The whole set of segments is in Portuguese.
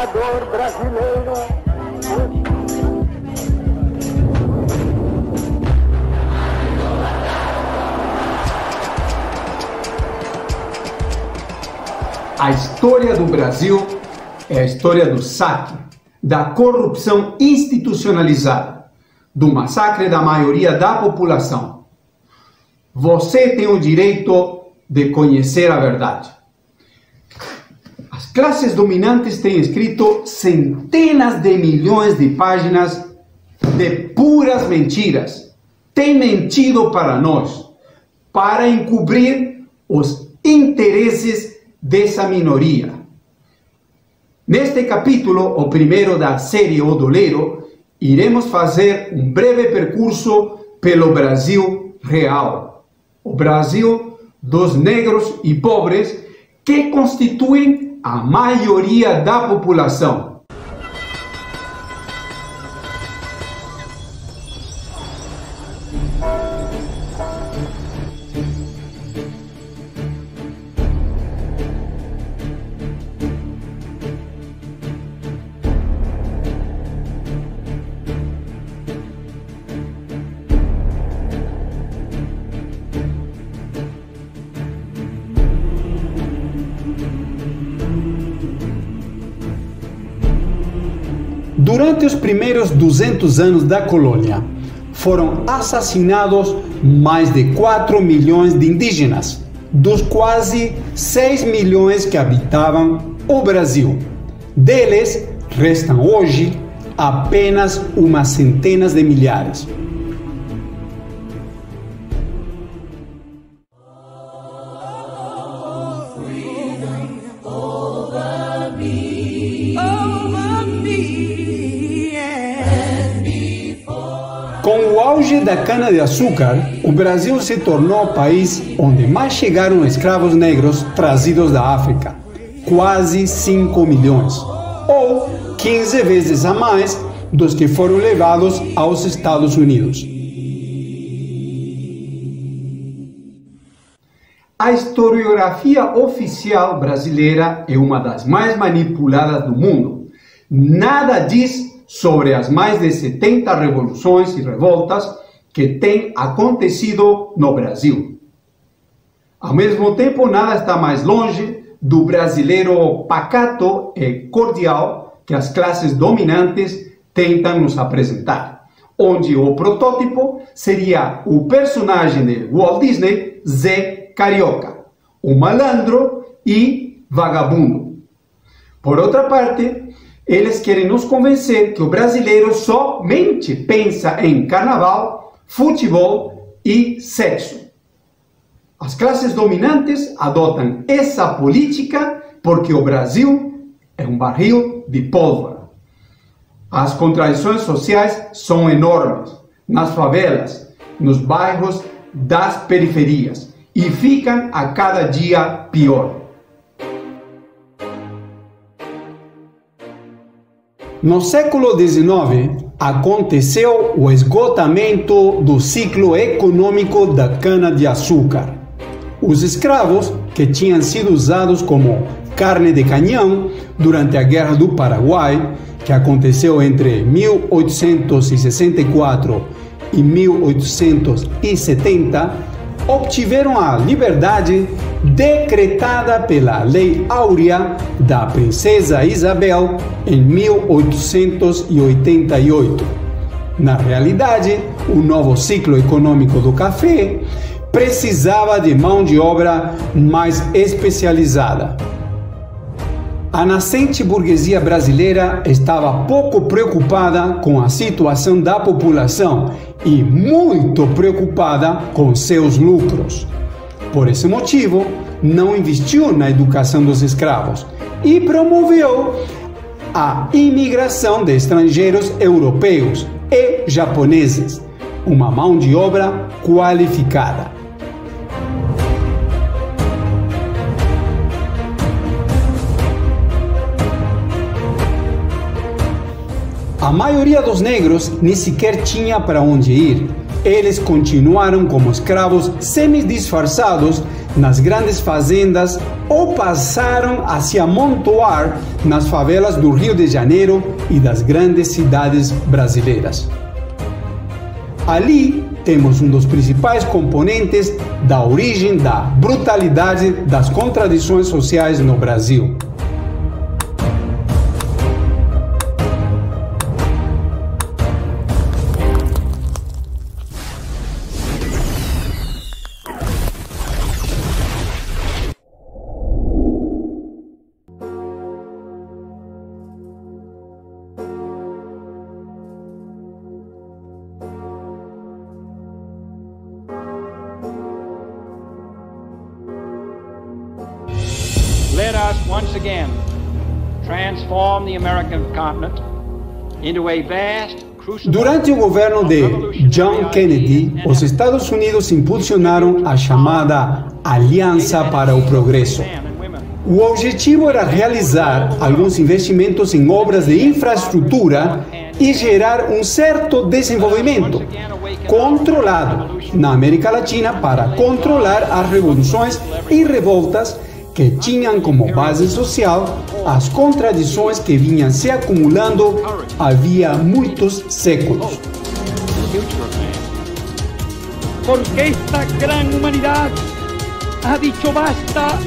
trabalhador brasileiro. A história do Brasil é a história do saque, da corrupção institucionalizada, do massacre da maioria da população. Você tem o direito de conhecer a verdade. As classes dominantes têm escrito centenas de milhões de páginas de puras mentiras. Têm mentido para nós, para encobrir os interesses dessa minoria. Neste capítulo, o primeiro da série O Doleiro, iremos fazer um breve percurso pelo Brasil real. O Brasil dos negros e pobres que constituem a maioria da população. Durante os primeiros 200 anos da colônia, foram assassinados mais de 4 milhões de indígenas, dos quase 6 milhões que habitavam o Brasil. Deles, restam hoje apenas umas centenas de milhares. Com o auge da cana-de-açúcar, o Brasil se tornou o país onde mais chegaram escravos negros trazidos da África, quase 5 milhões, ou 15 vezes a mais dos que foram levados aos Estados Unidos. A historiografia oficial brasileira é uma das mais manipuladas do mundo. Nada diz sobre as mais de 70 revoluções e revoltas que têm acontecido no Brasil. Ao mesmo tempo, nada está mais longe do brasileiro pacato e cordial que as classes dominantes tentam nos apresentar, onde o protótipo seria o personagem de Walt Disney, Zé Carioca, o malandro e vagabundo. Por outra parte, eles querem nos convencer que o brasileiro somente pensa em carnaval, futebol e sexo. As classes dominantes adotam essa política porque o Brasil é um barril de pólvora. As contradições sociais são enormes nas favelas, nos bairros das periferias e ficam a cada dia pior. No século XIX, aconteceu o esgotamento do ciclo econômico da cana-de-açúcar. Os escravos, que tinham sido usados como carne de canhão durante a Guerra do Paraguai, que aconteceu entre 1864 e 1870, obtiveram a liberdade decretada pela Lei Áurea da Princesa Isabel em 1888. Na realidade, o novo ciclo econômico do café precisava de mão de obra mais especializada. A nascente burguesia brasileira estava pouco preocupada com a situação da população e muito preocupada com seus lucros. Por esse motivo, não investiu na educação dos escravos e promoveu a imigração de estrangeiros europeus e japoneses, uma mão de obra qualificada. A maioria dos negros nem sequer tinha para onde ir. Eles continuaram como escravos semi-disfarçados nas grandes fazendas ou passaram a se amontoar nas favelas do Rio de Janeiro e das grandes cidades brasileiras. Ali temos um dos principais componentes da origem da brutalidade das contradições sociais no Brasil. Let us once again transform the American continent into a vast crucible. Durante o governo de John Kennedy, os Estados Unidos impulsionaram a chamada Aliança para o Progresso. O objetivo era realizar alguns investimentos em obras de infraestrutura e gerar um certo desenvolvimento controlado na América Latina para controlar as revoluções e revoltas que tinham como base social as contradições que vinham se acumulando havia muitos séculos. Porque esta gran humanidad ha dicho basta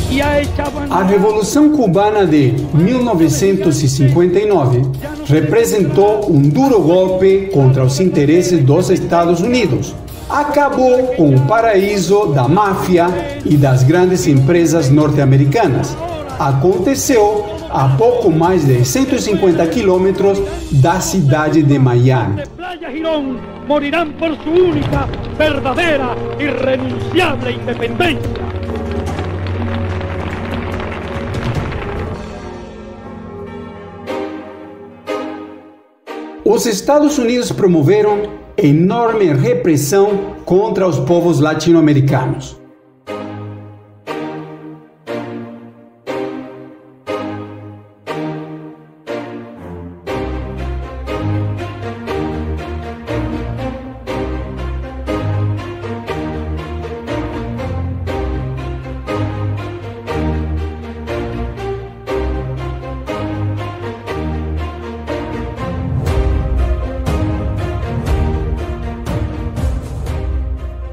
y ha echado a Revolução Cubana de 1959 representou um duro golpe contra os interesses dos Estados Unidos. Acabou com o paraíso da máfia e das grandes empresas norte-americanas. Aconteceu a pouco mais de 150 quilômetros da cidade de Miami. Playa Girón morirán por su única, verdadera, irrenunciable independencia. Os Estados Unidos promoveram enorme repressão contra os povos latino-americanos.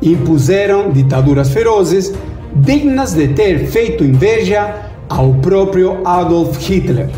Impuseram ditaduras ferozes, dignas de ter feito inveja ao próprio Adolf Hitler.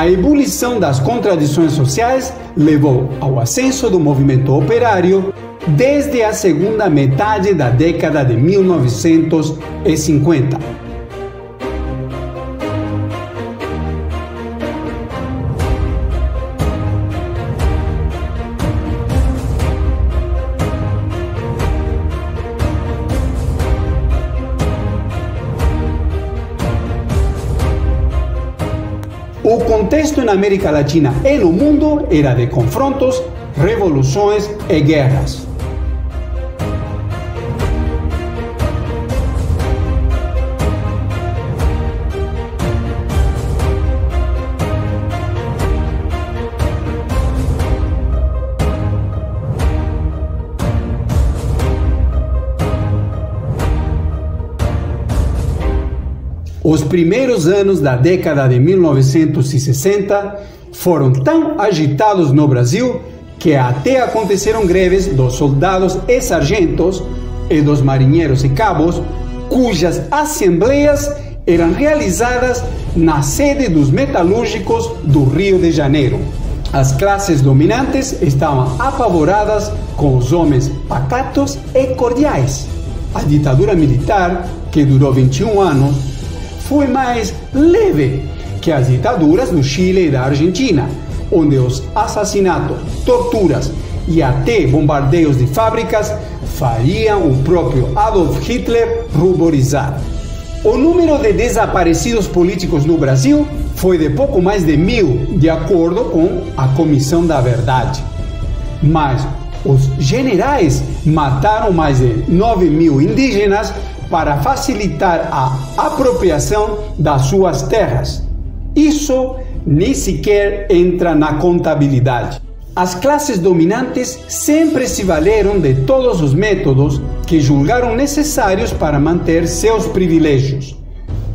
A ebulição das contradições sociais levou ao ascenso do movimento operário desde a segunda metade da década de 1950. O contexto na América Latina e no mundo era de confrontos, revoluções e guerras. Os primeiros anos da década de 1960 foram tão agitados no Brasil que até aconteceram greves dos soldados e sargentos e dos marinheiros e cabos, cujas assembleias eram realizadas na sede dos metalúrgicos do Rio de Janeiro. As classes dominantes estavam apavoradas com os homens pacatos e cordiais. A ditadura militar, que durou 21 anos, foi mais leve que as ditaduras do Chile e da Argentina, onde os assassinatos, torturas e até bombardeios de fábricas fariam o próprio Adolf Hitler ruborizar. O número de desaparecidos políticos no Brasil foi de pouco mais de 1.000, de acordo com a Comissão da Verdade. Mas os generais mataram mais de 9.000 indígenas para facilitar a apropriação das suas terras. Isso nem sequer entra na contabilidade. As classes dominantes sempre se valeram de todos os métodos que julgaram necessários para manter seus privilégios,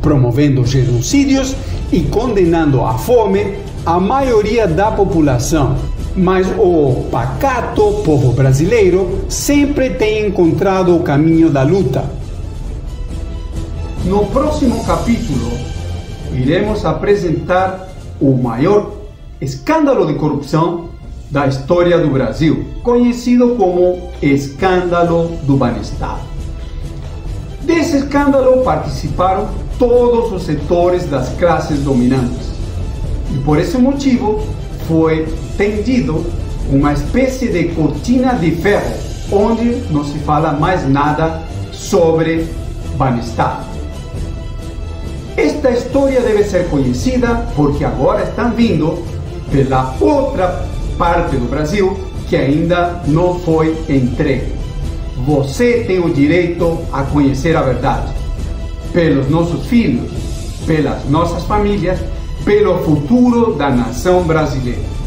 promovendo genocídios e condenando à fome a maioria da população. Mas o pacato povo brasileiro sempre tem encontrado o caminho da luta. No próximo capítulo, iremos apresentar o maior escândalo de corrupção da história do Brasil, conhecido como Escândalo do Banestar. Desse escândalo participaram todos os setores das classes dominantes e por esse motivo foi tendido uma espécie de cortina de ferro onde não se fala mais nada sobre Banestar. Esta história deve ser conhecida porque agora estão vindo pela outra parte do Brasil que ainda não foi entregue. Você tem o direito a conhecer a verdade, pelos nossos filhos, pelas nossas famílias, pelo futuro da nação brasileira.